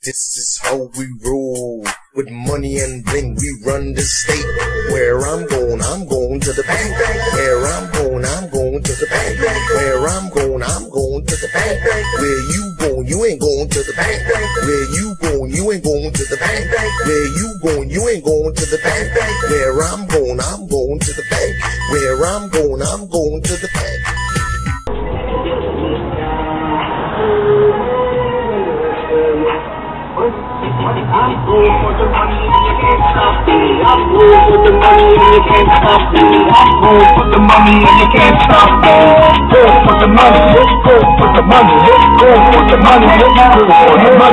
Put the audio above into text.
This is how we roll. With money and bling, we run the state. Where I'm going to the bank. Where I'm going to the bank. Where I'm going to the bank. Where you going, you ain't going to the bank. Where you going, you ain't going to the bank. Where you going, you ain't going to the bank. Where I'm going to the bank. Where I'm going to the bank. I'm going for the money and you can't stop me. I'm going for the money and you can't stop me. I'm going for the money and you can't stop me. Go for the money, let's go for the money, let's go for the money, let's go for the money.